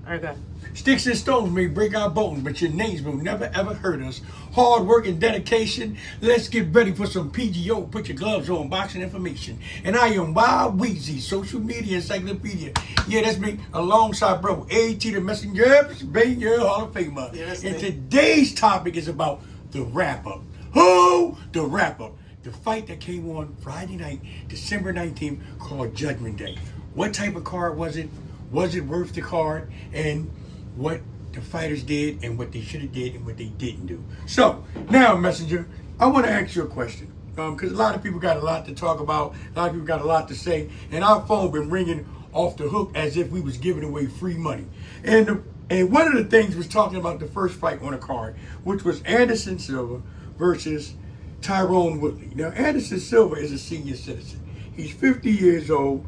Okay. Sticks and stones may break our bones, but your names will never ever hurt us. Hard work and dedication. Let's get ready for some PGO. Put your gloves on, boxing information. And I am Wild Weezy, social media encyclopedia. Yeah, that's me, alongside bro AT the Messenger, Bay Hall of Famer. Yeah, that's and me. today's topic is about the wrap-up. Who? The wrap-up. The fight that came on Friday night, December 19th, called Judgment Day. What type of card was it? Was it worth the card? And what the fighters did and what they should have did and what they didn't do. So, now, Messenger, I want to ask you a question. Because a lot of people got a lot to talk about. A lot of people got a lot to say. And our phone been ringing off the hook as if we was giving away free money. And one of the things was talking about the first fight on the card, which was Anderson Silva versus Tyrone Woodley. Now, Anderson Silva is a senior citizen. He's 50 years old.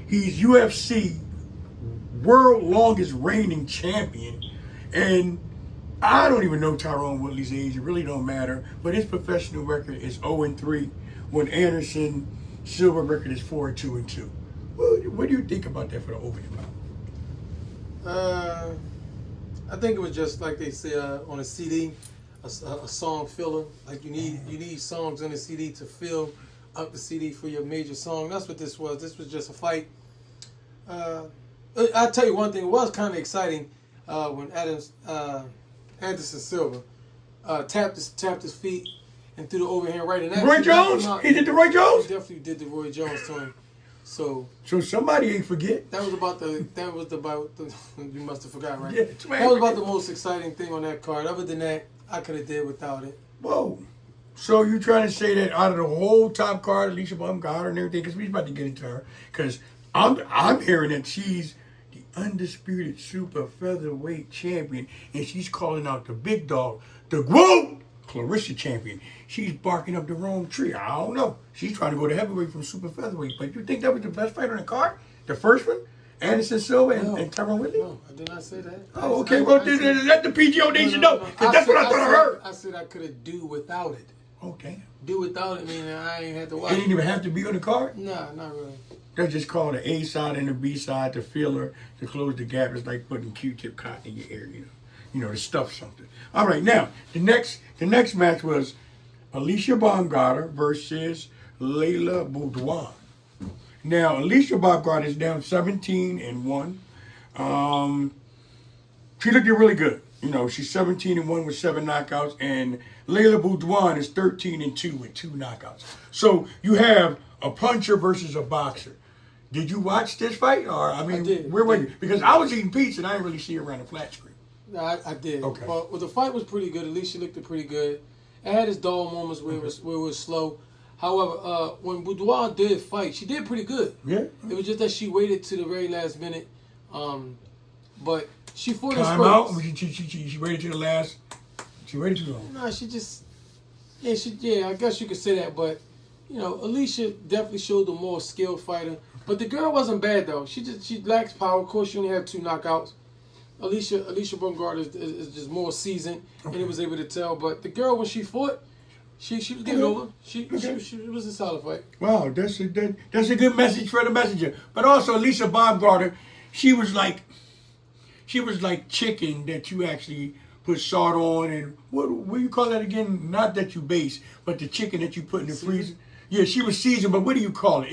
He's UFC world longest reigning champion. And I don't even know Tyrone Woodley's age. It really don't matter. But his professional record is 0-3 when Anderson Silva record is 4-2-2. What do you think about that for the opening round? I think it was just like they say on a CD, a song filler. Like you need songs on the CD to fill up the CD for your major song. That's what this was. This was just a fight. I'll tell you one thing. It was kind of exciting when Anderson Silva tapped his feet and threw the overhand right. And Roy Jones? He did the Roy Jones? He definitely did the Roy Jones to him. So somebody ain't forget. That was about the you must have forgot, right? Yeah, that was about the most exciting thing on that card. Other than that, I could have did without it. Whoa. So you trying to say that out of the whole top card, Alicia Baumgartner and everything, because we're about to get into her, because I'm hearing that she's the undisputed super featherweight champion, and she's calling out the big dog, the GOAT, Clarissa champion. She's barking up the wrong tree. I don't know. She's trying to go to heavyweight from super featherweight. But you think that was the best fight on the card? The first one? Anderson Silva and Tyrone Woodley? No, I did not say that. Oh, okay. Well, let the PGO Nation know. Because that's what I thought I heard. I said I could have do without it. Okay. Do without it, meaning I ain't had to watch It didn't even have to be on the card? Nah, not really. That's just called the A side and the B side, the filler, to close the gap. It's like putting Q-tip cotton in your ear, you know, to stuff something. All right, now, the next match was Alicia Baumgartner versus Layla Boudoir. Now, Alicia Baumgartner is down 17-1. She looked really good. You know, she's 17-1 with 7 knockouts, and Layla Boudoir is 13-2 with 2 knockouts. So you have a puncher versus a boxer. Did you watch this fight? Or I did. Where were you? Because I was eating pizza and I didn't really see her around the flat screen. No, I did. Okay. Well, the fight was pretty good. Alicia looked pretty good. It had its dull moments where it was slow. However, when Boudoir did fight, she did pretty good. Yeah. It was just that she waited to the very last minute. But she fought in Time out. spurts. She waited to the last. She waited too long. No, she just. Yeah, I guess you could say that. But, you know, Alicia definitely showed the more skilled fighter. But the girl wasn't bad, though. She lacks power. Of course, she only had 2 knockouts. Alicia Baumgartner is just more seasoned, and he was able to tell. But the girl, when she fought, she was getting over. She was a solid fight. Wow, that's a good message for the messenger. But also, Alicia Baumgartner, she was like chicken that you actually put salt on, and what do you call that again? Not that you base, but the chicken that you put in the freezer. Yeah, she was seasoned, but what do you call it?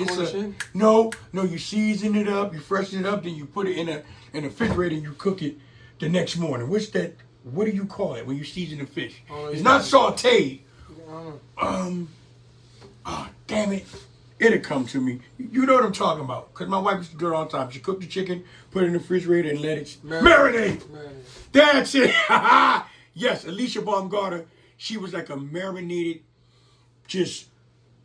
No, you season it up, you freshen it up, then you put it in a refrigerator and you cook it the next morning. What's that? What do you call it when you season the fish? It's not sauteed. Damn it. It'll come to me. You know what I'm talking about. Because my wife used to do it all the time. She cooked the chicken, put it in the refrigerator, and let it marinate. That's it. Yes, Alicia Baumgartner, she was like a marinated, just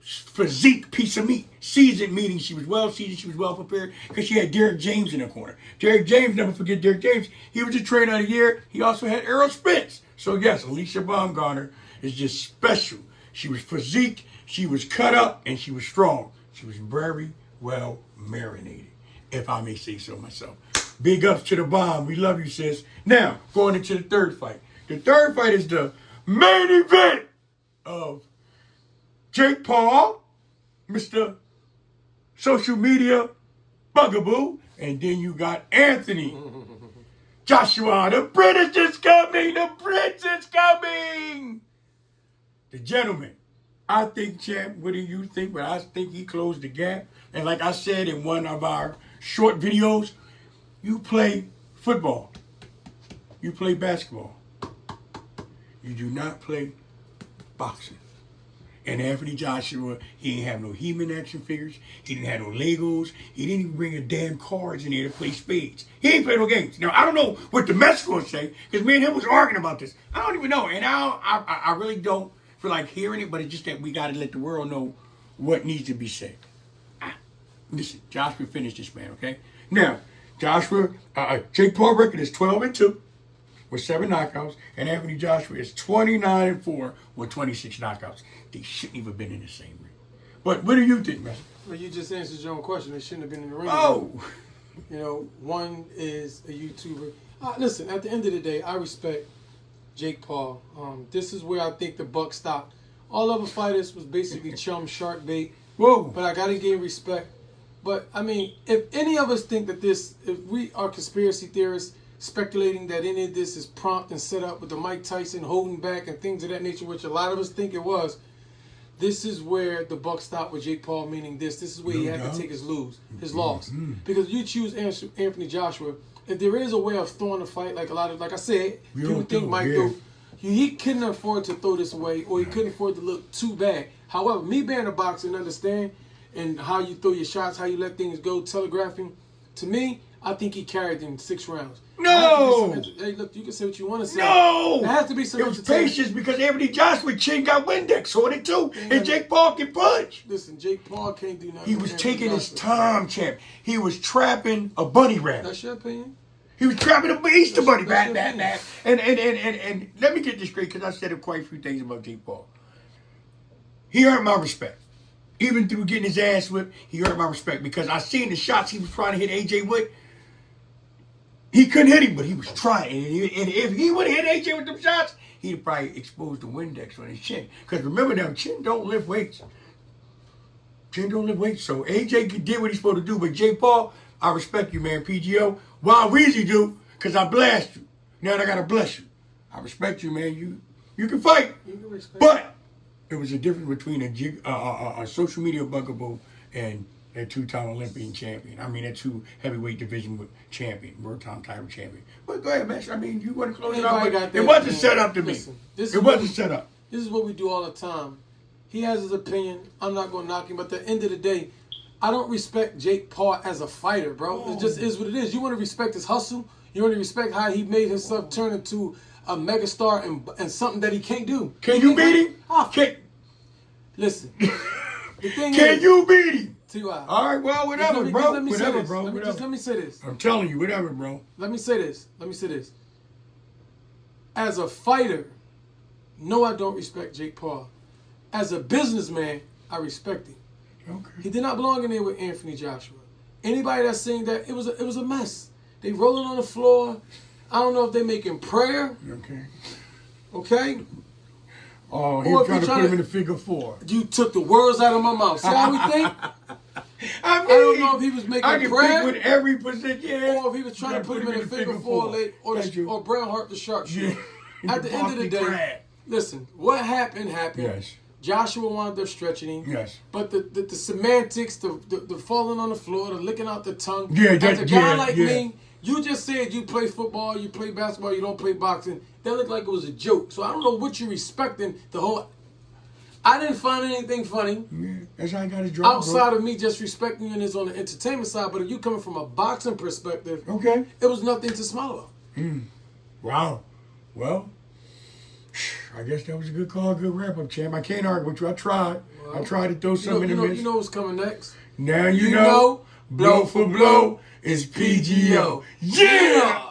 physique piece of meat. Seasoned, meaning she was well seasoned, she was well prepared, because she had Derek James in her corner. Derek James, never forget Derek James, he was a trainer of the year. He also had Errol Spence. So yes, Alicia Baumgartner is just special. She was physique, she was cut up, and she was strong. She was very well marinated, if I may say so myself. Big ups to the bomb. We love you, sis. Now, going into the third fight. The third fight is the main event of Jake Paul, Mr. Social Media Bugaboo, and then you got Anthony Joshua, the British is coming! The Brits is coming! The gentleman. I think, champ, what do you think? But I think he closed the gap. And like I said in one of our short videos, you play football. You play basketball. You do not play boxing. And Anthony Joshua, he didn't have no He-Man action figures. He didn't have no Legos. He didn't even bring a damn cards in there to play spades. He ain't play no games. Now, I don't know what the Mexicans say, because me and him was arguing about this. I don't even know. And I really don't feel like hearing it, but it's just that we got to let the world know what needs to be said. Listen, Joshua finished this, man, okay? Now, Joshua, Jake Paul record is 12-2 with 7 knockouts, and Anthony Joshua is 29-4 with 26 knockouts. They shouldn't even been in the same ring. But what do you think, man? Well, you just answered your own question. They shouldn't have been in the ring. Oh! You know, one is a YouTuber. Listen, at the end of the day, I respect Jake Paul. This is where I think the buck stopped. All other fighters was basically chum shark bait. Whoa! But I got to give respect. But, I mean, if any of us think that if we are conspiracy theorists speculating that any of this is prompt and set up with the Mike Tyson holding back and things of that nature, which a lot of us think it was, this is where the buck stopped with Jake Paul, meaning this is where he had to take his loss. Because you choose Anthony Joshua, if there is a way of throwing a fight, like I said, people think Mike do, he couldn't afford to throw this away, or he couldn't afford to look too bad. However, me being a boxer and understand and how you throw your shots, how you let things go, telegraphing, to me, I think he carried them 6 rounds. No! Hey, look, you can say what you want to say. No! There has to be some It was patience because Anthony Joshua's chin got Windex on it too, and Jake Paul can punch. Listen, Jake Paul can't do nothing. He was taking his time, champ. He was trapping a bunny rabbit. That's your opinion? He was trapping a Easter bunny. That's And let me get this straight, because I said quite a few things about Jake Paul. He earned my respect. Even through getting his ass whipped, he earned my respect, because I seen the shots he was trying to hit AJ with. He couldn't hit him, but he was trying. And if he would have hit AJ with them shots, he'd probably exposed the Windex on his chin. Because remember now, chin don't lift weights. Chin don't lift weights. So AJ did what he's supposed to do. But Jake Paul, I respect you, man. PGO. Wild Weezy do, because I blast you. Now I got to bless you. I respect you, man. You can fight. But there was a difference between a social media bugaboo and a 2-time Olympian champion. I mean, a 2 heavyweight division champion, world-time title champion. But go ahead, man. I mean, you want to close it out? It wasn't set up to me. It wasn't set up. This is what we do all the time. He has his opinion. I'm not going to knock him. But at the end of the day, I don't respect Jake Paul as a fighter, bro. It just is what it is. You want to respect his hustle. You want to respect how he made himself turn into a megastar and something that he can't do. Can you beat him? Listen. The thing Can you beat him? T.Y. All right, well, whatever, bro. Whatever, bro. Let me say this. I'm telling you, whatever, bro. Let me say this. As a fighter, no, I don't respect Jake Paul. As a businessman, I respect him. Okay. He did not belong in there with Anthony Joshua. Anybody that's saying that, it was a mess. They rolling on the floor. I don't know if they making prayer. Okay? Oh, he was trying to put him in the figure 4. You took the words out of my mouth. See how we think? I don't know if he was making prayer. With every position. Or if he was trying to put him in a figure 4 or Brown Hart the sharpshooter. At the end of the day, listen, what happened. Yes. Joshua wound up stretching him. Yes. But the semantics, the falling on the floor, the licking out the tongue. Yeah, as a guy like me, you just said you play football, you play basketball, you don't play boxing. That looked like it was a joke. So I don't know what you're respecting. I didn't find anything funny. Yeah, that's how I got to draw. Outside of me just respecting you and it's on the entertainment side, but if you coming from a boxing perspective, okay, it was nothing to smile about. Wow. Well, I guess that was a good call, good wrap up, champ. I can't argue with you. I tried. Well, I tried to throw something in the mix. You know what's coming next. Now you know blow for blow is PGO. Yeah!